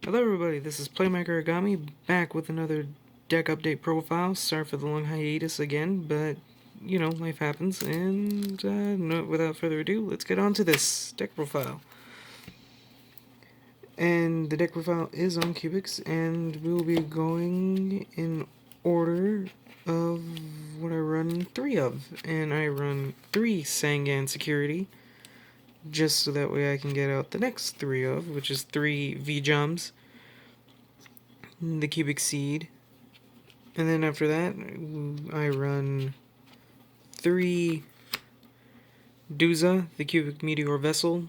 Hello everybody, this is Playmaker Agami, back with another deck update profile. Sorry for the long hiatus again, but, you know, life happens, and without further ado, let's get on to this deck profile. And the deck profile is on CUBICS, and we'll be going in order of what I run 3 of. And I run 3 Sangan Security, just so that way I can get out the next 3 of, which is 3 V-Jumps, the Cubic Seed, and then after that, I run 3 Duza, the Cubic Meteor Vessel,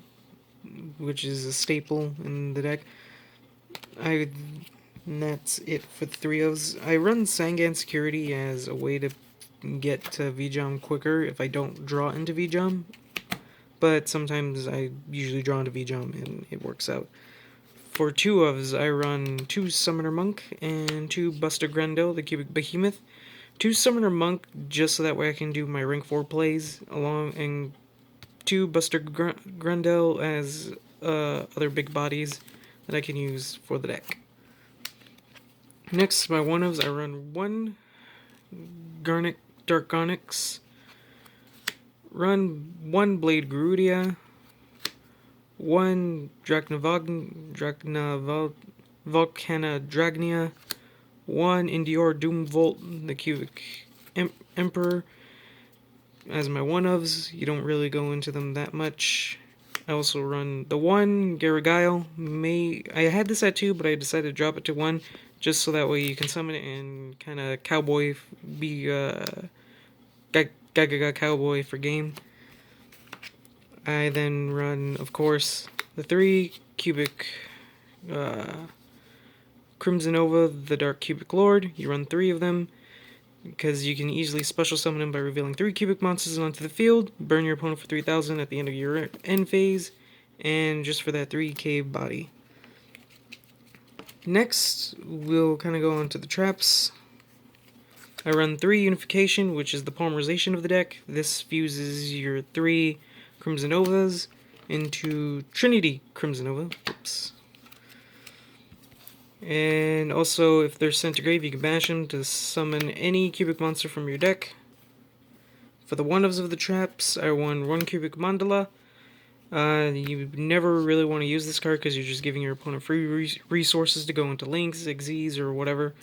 which is a staple in the deck. And that's it for the 3 ofs. I run Sangan Security as a way to get to V-Jump quicker if I don't draw into V-Jump, but sometimes I usually draw into V-Jump and it works out. For 2 ofs, I run 2 Summoner Monk and 2 Buster Grendel, the Cubic Behemoth. 2 Summoner Monk, just so that way I can do my rank 4 plays along, and 2 Buster Grendel as other big bodies that I can use for the deck. Next, my 1 ofs, I run 1 Dark Onyx, run 1 Blade Garudia, 1 Volcana Dragnia, 1 Indior Doomvolt, the Cubic Emperor, as my 1 ofs. You don't really go into them that much. I also run the 1 Garagile. I had this at 2, but I decided to drop it to 1, just so that way you can summon it and kind of cowboy, be Gaga Cowboy for game. I then run, of course, the 3 Cubic Crimson Nova, the Dark Cubic Lord. You run 3 of them, because you can easily special summon him by revealing 3 cubic monsters onto the field, burn your opponent for 3,000 at the end of your end phase, and just for that 3k body. Next, we'll kind of go on to the traps. I run 3 Unification, which is the polymerization of the deck. This fuses your 3 Crimson Novas into Trinity Crimson Nova. Oops. And also, if they're sent to grave, you can banish them to summon any cubic monster from your deck. For the 1 ofs of the traps, I run 1 Cubic Mandala. You never really want to use this card because you're just giving your opponent free resources to go into links, Xyz, or whatever.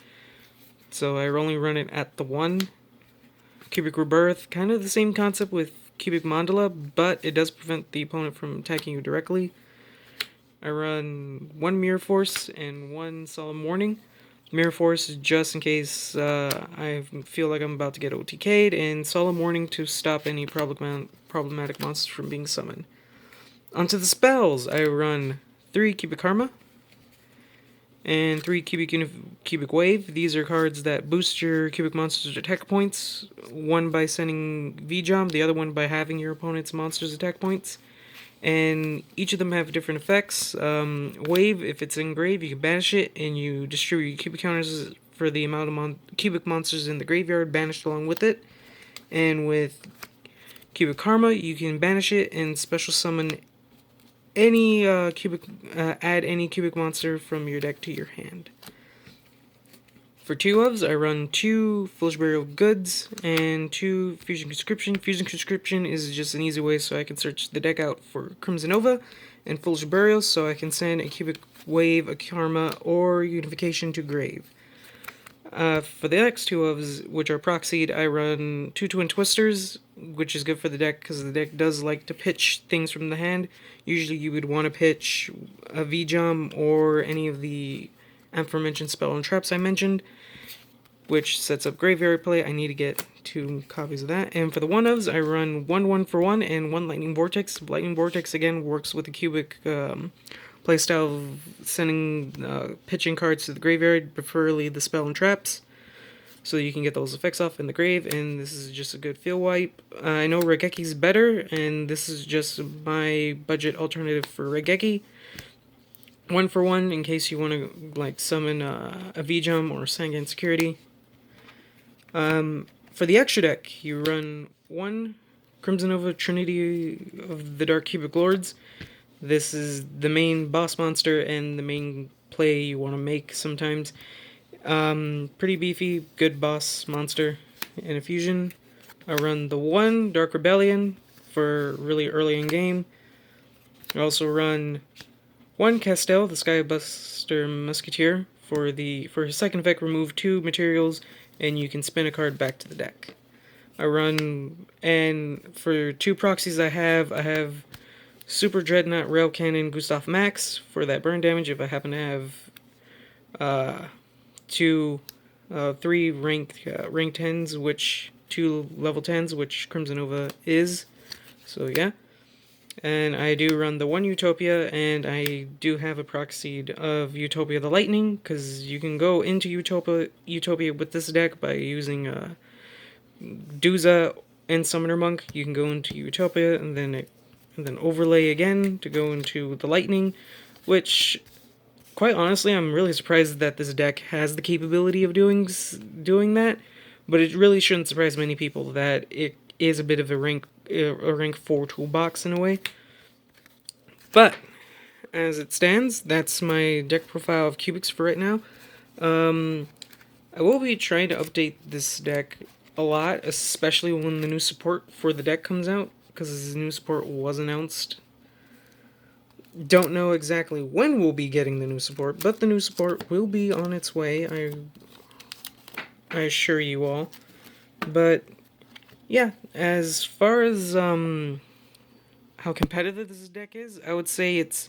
So I only run it at the 1. Cubic Rebirth, kind of the same concept with Cubic Mandala, but it does prevent the opponent from attacking you directly. I run 1 Mirror Force and 1 Solemn Warning. Mirror Force just in case I feel like I'm about to get OTK'd, and Solemn Warning to stop any problematic monsters from being summoned. Onto the spells, I run 3 Cubic Karma and 3 Cubic Wave. These are cards that boost your cubic monsters' attack points, one by sending V-Jump, the other one by having your opponent's monsters' attack points. And each of them have different effects. Wave, if it's in grave, you can banish it, and you distribute your cubic counters for the amount of cubic monsters in the graveyard banished along with it. And with Cubic Karma, you can banish it and special summon any add any cubic monster from your deck to your hand. For 2 ofs, I run 2 Foolish Burial Goods and 2 Fusion Conscription. Fusion Conscription is just an easy way so I can search the deck out for Crimson Nova, and Foolish Burial so I can send a Cubic Wave, a Karma, or Unification to grave. For the next 2 ofs, which are proxied, I run 2 Twin Twisters, which is good for the deck because the deck does like to pitch things from the hand. Usually you would want to pitch a V-Jump or any of the aforementioned spell and traps I mentioned, which sets up graveyard play. I need to get 2 copies of that. And for the 1 ofs, I run 1 for 1 and 1 Lightning Vortex. Lightning Vortex, again, works with the cubic playstyle of sending pitching cards to the graveyard, preferably the spell and traps, so you can get those effects off in the grave, and this is just a good field wipe. I know Regeki's better, and this is just my budget alternative for Regeki. 1 for 1 in case you want to like summon a V-Jump or Sangan Security. For the extra deck, you run 1 Crimson Nova Trinity of the Dark Cubic Lords. This is the main boss monster and the main play you want to make sometimes. Pretty beefy, good boss monster in a fusion. I run the 1 Dark Rebellion for really early in game. I also run 1 Castel, the Skybuster Musketeer, for his second effect, remove 2 materials, and you can spin a card back to the deck. I run, and for 2 proxies I have Super Dreadnought Rail Cannon Gustav Max for that burn damage if I happen to have 3 rank 10s, which 2 level 10s, which Crimson Nova is. So yeah. And I do run the 1 Utopia, and I do have a proxied of Utopia the Lightning, because you can go into Utopia with this deck by using Duza and Summoner Monk. You can go into Utopia, and then overlay again to go into the Lightning, which, quite honestly, I'm really surprised that this deck has the capability of doing that, but it really shouldn't surprise many people that it is a bit of a rank 4 toolbox in a way. But as it stands, that's my deck profile of CUBICS for right now. I will be trying to update this deck a lot, especially when the new support for the deck comes out, because the new support was announced. Don't know exactly when we'll be getting the new support, but the new support will be on its way, I assure you all. But yeah, as far as how competitive this deck is, I would say it's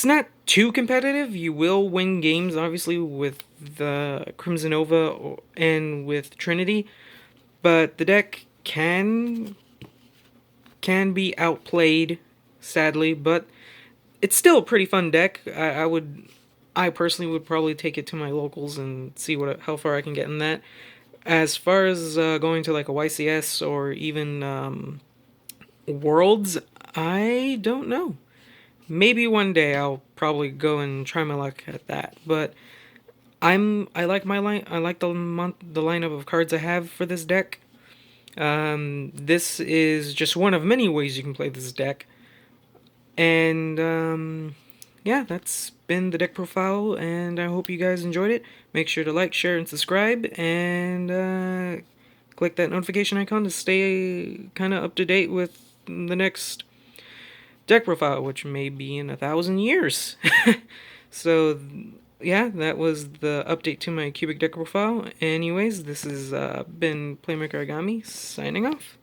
not too competitive. You will win games, obviously, with the Crimson Nova and with Trinity, but the deck can be outplayed, sadly. But it's still a pretty fun deck. I personally would probably take it to my locals and see how far I can get in that. As far as going to like a YCS or even Worlds, I don't know. Maybe one day I'll probably go and try my luck at that. But I like my line. I like the lineup of cards I have for this deck. This is just one of many ways you can play this deck. And yeah, that's been the deck profile, and I hope you guys enjoyed it. Make sure to like, share, and subscribe, and click that notification icon to stay kind of up to date with the next deck profile, which may be in 1,000 years. So yeah, that was the update to my cubic deck profile. Anyways, this has been Playmaker Agami signing off.